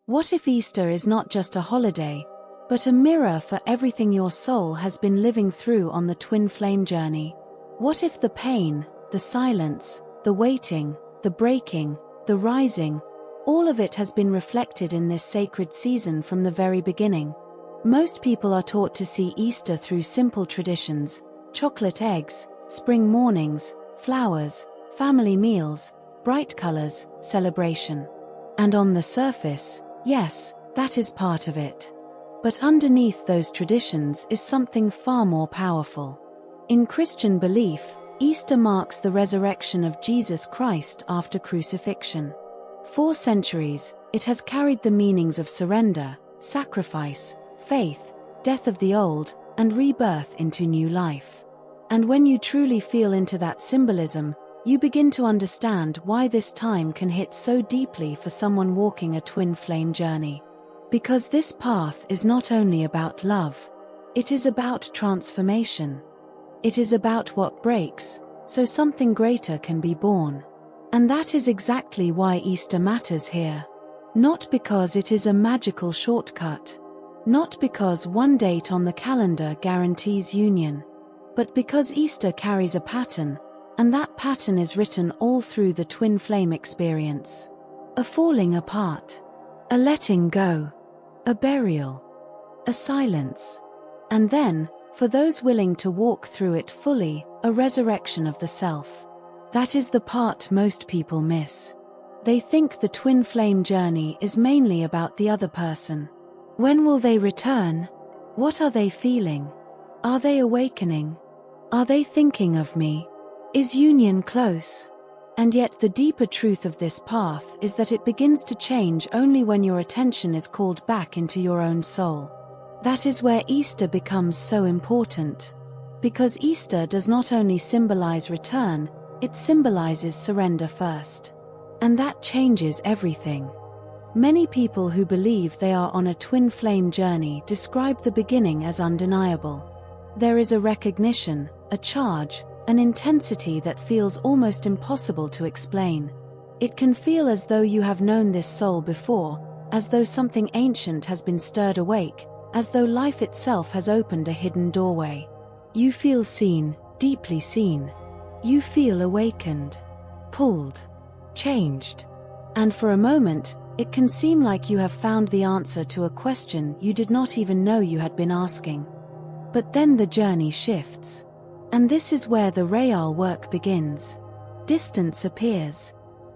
What if Easter is not just a holiday, but a mirror for everything your soul has been living through on the twin flame journey? What if the pain, the silence, the waiting, the breaking, the rising, all of it has been reflected in this sacred season from the very beginning? Most people are taught to see Easter through simple traditions: chocolate eggs, spring mornings, flowers, family meals, bright colors, celebration. And on the surface, yes, that is part of it. But underneath those traditions is something far more powerful. In Christian belief, Easter marks the resurrection of Jesus Christ after crucifixion. 4 centuries, it has carried the meanings of surrender, sacrifice, faith, death of the old, and rebirth into new life. And when you truly feel into that symbolism, you begin to understand why this time can hit so deeply for someone walking a twin flame journey. Because this path is not only about love, it is about transformation. It is about what breaks, so something greater can be born. And that is exactly why Easter matters here. Not because it is a magical shortcut. Not because one date on the calendar guarantees union. But because Easter carries a pattern, and that pattern is written all through the twin flame experience. A falling apart. A letting go. A burial. A silence. And then, for those willing to walk through it fully, a resurrection of the self. That is the part most people miss. They think the twin flame journey is mainly about the other person. When will they return? What are they feeling? Are they awakening? Are they thinking of me? Is union close? And yet the deeper truth of this path is that it begins to change only when your attention is called back into your own soul. That is where Easter becomes so important. Because Easter does not only symbolize return, it symbolizes surrender first. And that changes everything. Many people who believe they are on a twin flame journey describe the beginning as undeniable. There is a recognition, a charge, an intensity that feels almost impossible to explain. It can feel as though you have known this soul before, as though something ancient has been stirred awake, as though life itself has opened a hidden doorway. You feel seen, deeply seen. You feel awakened, pulled, changed. And for a moment, it can seem like you have found the answer to a question you did not even know you had been asking. But then the journey shifts. And this is where the real work begins. Distance appears.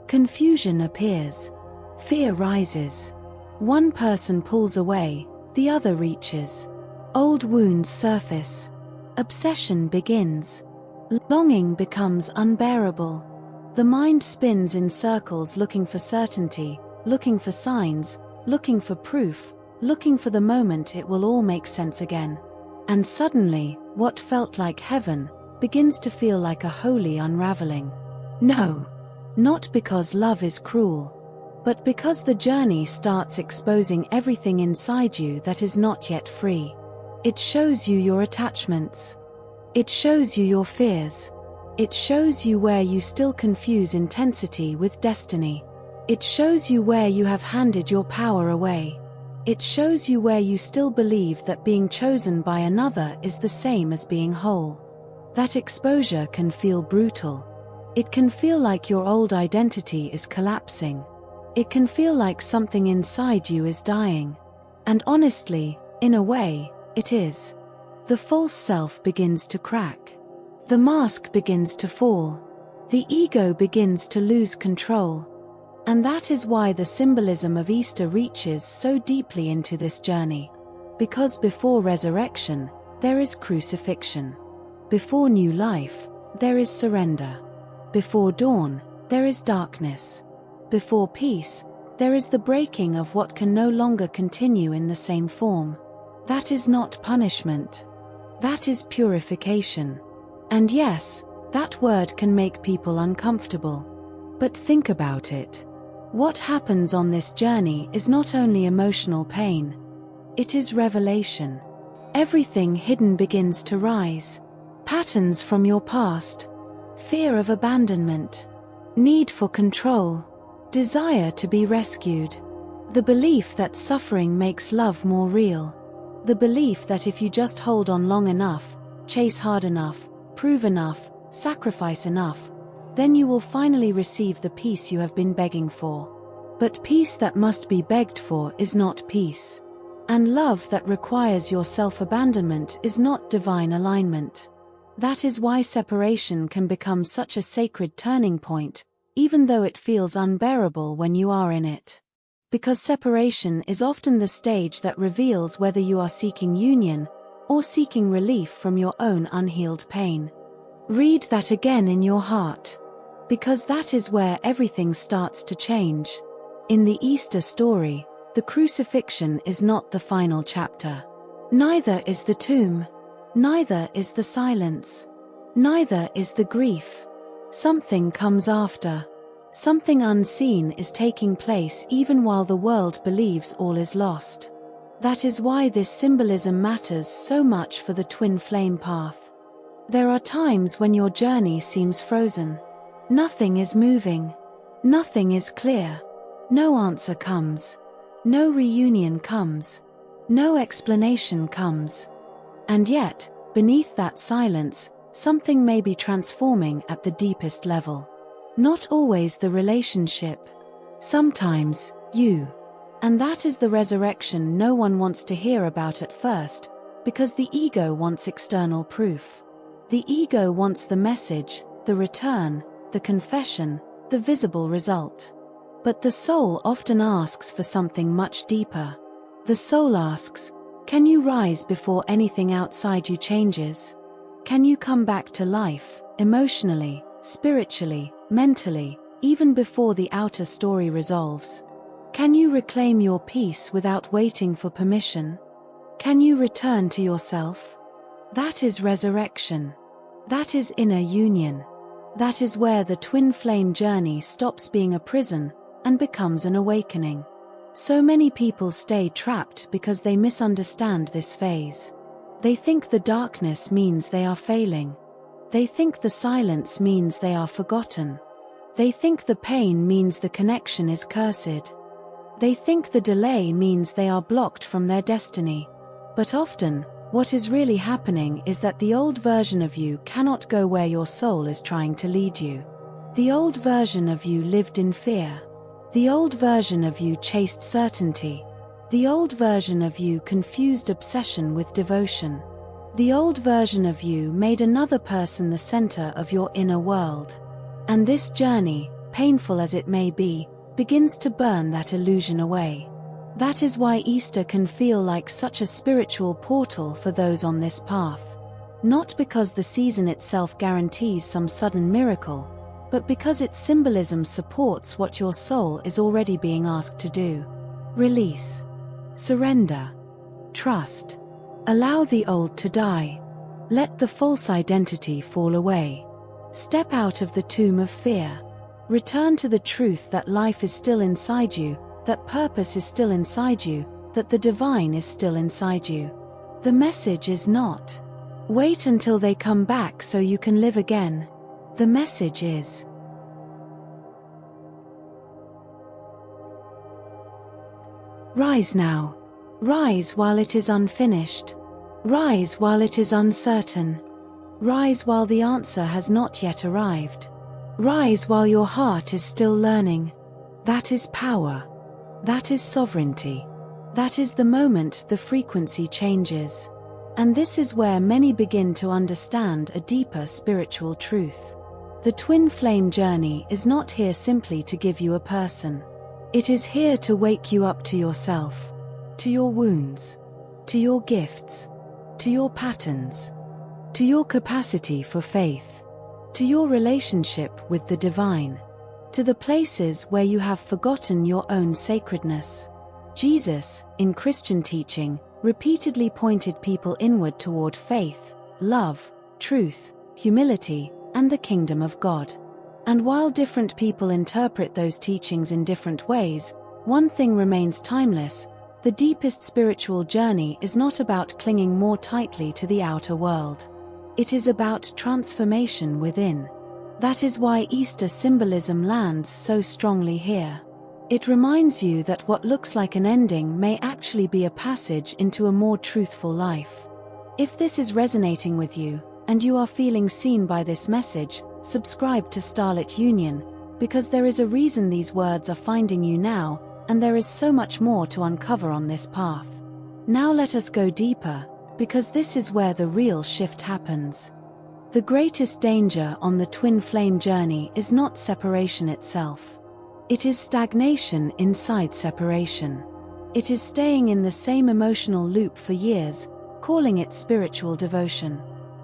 Confusion appears. Fear rises. One person pulls away, the other reaches. Old wounds surface. Obsession begins. Longing becomes unbearable. The mind spins in circles looking for certainty, looking for signs, looking for proof, looking for the moment it will all make sense again. And suddenly, what felt like heaven begins to feel like a holy unraveling. No, not because love is cruel, but because the journey starts exposing everything inside you that is not yet free. It shows you your attachments. It shows you your fears. It shows you where you still confuse intensity with destiny. It shows you where you have handed your power away. It shows you where you still believe that being chosen by another is the same as being whole. That exposure can feel brutal. It can feel like your old identity is collapsing. It can feel like something inside you is dying. And honestly, in a way, it is. The false self begins to crack. The mask begins to fall. The ego begins to lose control. And that is why the symbolism of Easter reaches so deeply into this journey. Because before resurrection, there is crucifixion. Before new life, there is surrender. Before dawn, there is darkness. Before peace, there is the breaking of what can no longer continue in the same form. That is not punishment. That is purification. And yes, that word can make people uncomfortable. But think about it. What happens on this journey is not only emotional pain. It is revelation. Everything hidden begins to rise. Patterns from your past. Fear of abandonment. Need for control. Desire to be rescued. The belief that suffering makes love more real. The belief that if you just hold on long enough, chase hard enough, prove enough, sacrifice enough, then you will finally receive the peace you have been begging for. But peace that must be begged for is not peace. And love that requires your self-abandonment is not divine alignment. That is why separation can become such a sacred turning point, even though it feels unbearable when you are in it. Because separation is often the stage that reveals whether you are seeking union or seeking relief from your own unhealed pain. Read that again in your heart. Because that is where everything starts to change. In the Easter story, the crucifixion is not the final chapter. Neither is the tomb. Neither is the silence. Neither is the grief. Something comes after. Something unseen is taking place even while the world believes all is lost. That is why this symbolism matters so much for the twin flame path. There are times when your journey seems frozen. Nothing is moving. Nothing is clear. No answer comes. No reunion comes. No explanation comes. And yet, beneath that silence, something may be transforming at the deepest level. Not always the relationship. Sometimes, you. And that is the resurrection no one wants to hear about at first, because the ego wants external proof. The ego wants the message, the return, the confession, the visible result. But the soul often asks for something much deeper. The soul asks, can you rise before anything outside you changes? Can you come back to life, emotionally, spiritually, mentally, even before the outer story resolves? Can you reclaim your peace without waiting for permission? Can you return to yourself? That is resurrection. That is inner union. That is where the twin flame journey stops being a prison and becomes an awakening. So many people stay trapped because they misunderstand this phase. They think the darkness means they are failing. They think the silence means they are forgotten. They think the pain means the connection is cursed. They think the delay means they are blocked from their destiny. But often, what is really happening is that the old version of you cannot go where your soul is trying to lead you. The old version of you lived in fear. The old version of you chased certainty. The old version of you confused obsession with devotion. The old version of you made another person the center of your inner world. And this journey, painful as it may be, begins to burn that illusion away. That is why Easter can feel like such a spiritual portal for those on this path. Not because the season itself guarantees some sudden miracle, but because its symbolism supports what your soul is already being asked to do. Release. Surrender. Trust. Allow the old to die. Let the false identity fall away. Step out of the tomb of fear. Return to the truth that life is still inside you, that purpose is still inside you, that the divine is still inside you. The message is not, wait until they come back so you can live again. The message is, rise now. Rise while it is unfinished. Rise while it is uncertain. Rise while the answer has not yet arrived. Rise while your heart is still learning. That is power. That is sovereignty. That is the moment the frequency changes. And this is where many begin to understand a deeper spiritual truth. The twin flame journey is not here simply to give you a person. It is here to wake you up to yourself, to your wounds, to your gifts, to your patterns, to your capacity for faith, to your relationship with the divine, to the places where you have forgotten your own sacredness. Jesus, in Christian teaching, repeatedly pointed people inward toward faith, love, truth, humility, and the kingdom of God. And while different people interpret those teachings in different ways, one thing remains timeless: the deepest spiritual journey is not about clinging more tightly to the outer world. It is about transformation within. That is why Easter symbolism lands so strongly here. It reminds you that what looks like an ending may actually be a passage into a more truthful life. If this is resonating with you, and you are feeling seen by this message, subscribe to Starlit Union, because there is a reason these words are finding you now, and there is so much more to uncover on this path. Now let us go deeper, because this is where the real shift happens. The greatest danger on the twin flame journey is not separation itself. It is stagnation inside separation. It is staying in the same emotional loop for years, calling it spiritual devotion.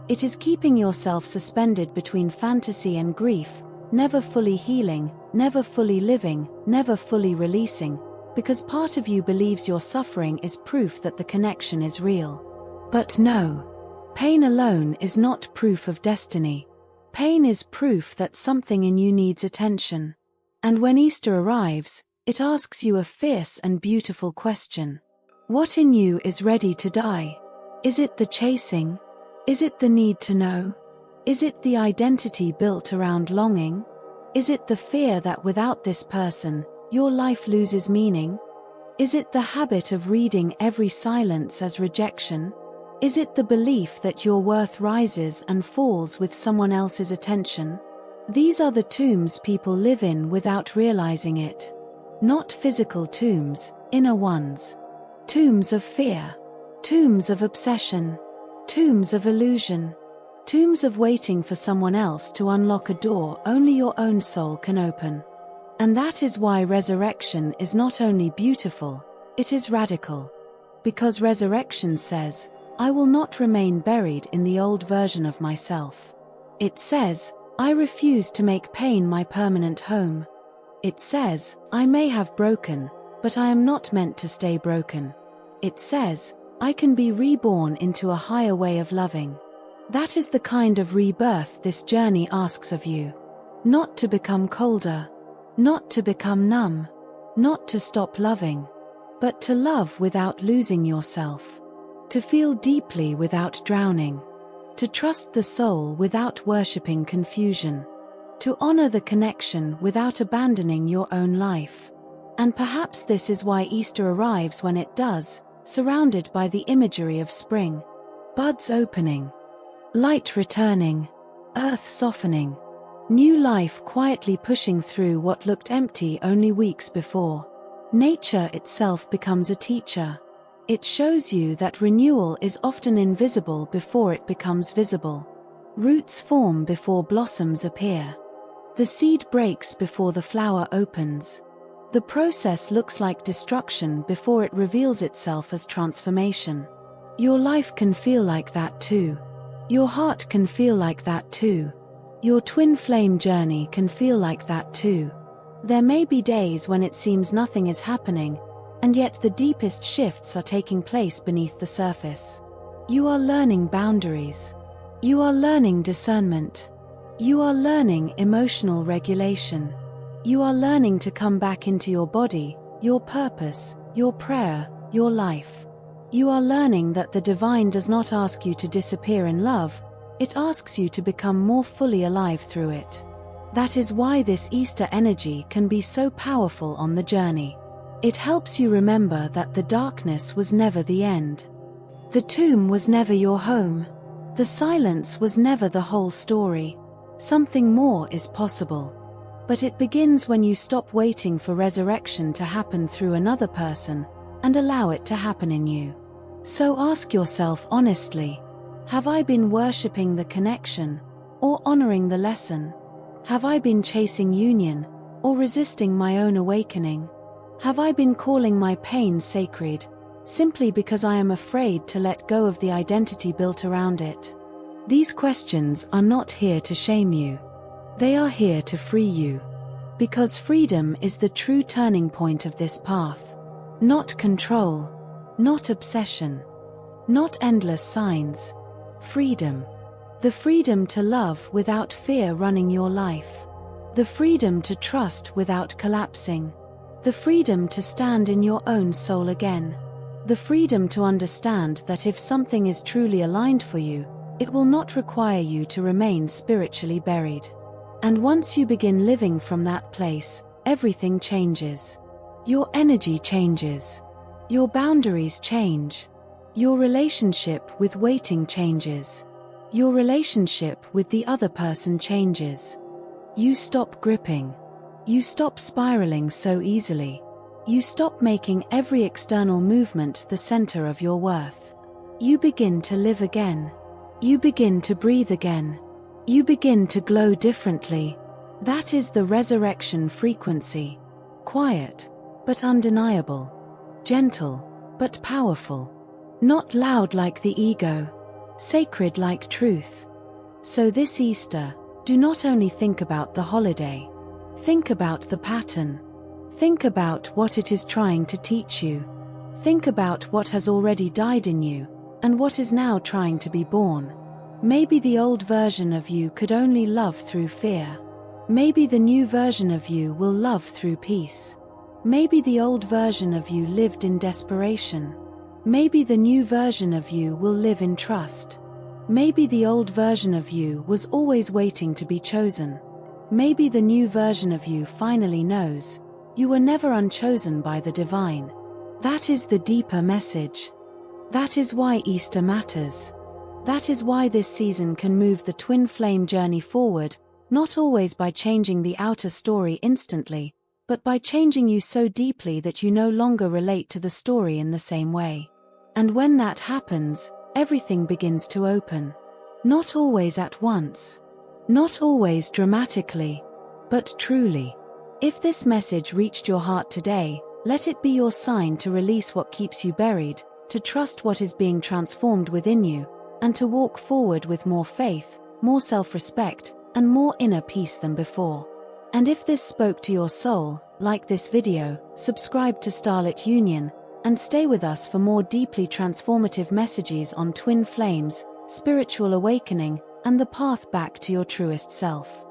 It is keeping yourself suspended between fantasy and grief, never fully healing, never fully living, never fully releasing, because part of you believes your suffering is proof that the connection is real. But no. Pain alone is not proof of destiny. Pain is proof that something in you needs attention. And when Easter arrives, it asks you a fierce and beautiful question. What in you is ready to die? Is it the chasing? Is it the need to know? Is it the identity built around longing? Is it the fear that without this person, your life loses meaning? Is it the habit of reading every silence as rejection? Is it the belief that your worth rises and falls with someone else's attention? These are the tombs people live in without realizing it. Not physical tombs, inner ones. Tombs of fear. Tombs of obsession. Tombs of illusion. Tombs of waiting for someone else to unlock a door only your own soul can open. And that is why resurrection is not only beautiful, it is radical. Because resurrection says, I will not remain buried in the old version of myself. It says, I refuse to make pain my permanent home. It says, I may have broken, but I am not meant to stay broken. It says, I can be reborn into a higher way of loving. That is the kind of rebirth this journey asks of you. Not to become colder. Not to become numb. Not to stop loving. But to love without losing yourself. To feel deeply without drowning. To trust the soul without worshipping confusion. To honor the connection without abandoning your own life. And perhaps this is why Easter arrives when it does, surrounded by the imagery of spring. Buds opening. Light returning. Earth softening. New life quietly pushing through what looked empty only weeks before. Nature itself becomes a teacher. It shows you that renewal is often invisible before it becomes visible. Roots form before blossoms appear. The seed breaks before the flower opens. The process looks like destruction before it reveals itself as transformation. Your life can feel like that too. Your heart can feel like that too. Your twin flame journey can feel like that too. There may be days when it seems nothing is happening, and yet the deepest shifts are taking place beneath the surface. You are learning boundaries. You are learning discernment. You are learning emotional regulation. You are learning to come back into your body, your purpose, your prayer, your life. You are learning that the divine does not ask you to disappear in love, it asks you to become more fully alive through it. That is why this Easter energy can be so powerful on the journey. It helps you remember that the darkness was never the end. The tomb was never your home. The silence was never the whole story. Something more is possible. But it begins when you stop waiting for resurrection to happen through another person, and allow it to happen in you. So ask yourself honestly, have I been worshipping the connection, or honoring the lesson? Have I been chasing union, or resisting my own awakening? Have I been calling my pain sacred, simply because I am afraid to let go of the identity built around it? These questions are not here to shame you. They are here to free you. Because freedom is the true turning point of this path. Not control. Not obsession. Not endless signs. Freedom. The freedom to love without fear running your life. The freedom to trust without collapsing. The freedom to stand in your own soul again. The freedom to understand that if something is truly aligned for you, it will not require you to remain spiritually buried. And once you begin living from that place, everything changes. Your energy changes. Your boundaries change. Your relationship with waiting changes. Your relationship with the other person changes. You stop gripping. You stop spiraling so easily. You stop making every external movement the center of your worth. You begin to live again. You begin to breathe again. You begin to glow differently. That is the resurrection frequency. Quiet, but undeniable. Gentle, but powerful. Not loud like the ego. Sacred like truth. So this Easter, do not only think about the holiday. Think about the pattern. Think about what it is trying to teach you. Think about what has already died in you, and what is now trying to be born. Maybe the old version of you could only love through fear. Maybe the new version of you will love through peace. Maybe the old version of you lived in desperation. Maybe the new version of you will live in trust. Maybe the old version of you was always waiting to be chosen. Maybe the new version of you finally knows you were never unchosen by the divine. That is the deeper message. That is why Easter matters. That is why this season can move the twin flame journey forward, not always by changing the outer story instantly, but by changing you so deeply that you no longer relate to the story in the same way. And when that happens, everything begins to open. Not always at once. Not always dramatically, but truly. If this message reached your heart today, let it be your sign to release what keeps you buried, to trust what is being transformed within you, and to walk forward with more faith, more self-respect, and more inner peace than before. And if this spoke to your soul, like this video, subscribe to Starlit Union, and stay with us for more deeply transformative messages on twin flames, spiritual awakening, and the path back to your truest self.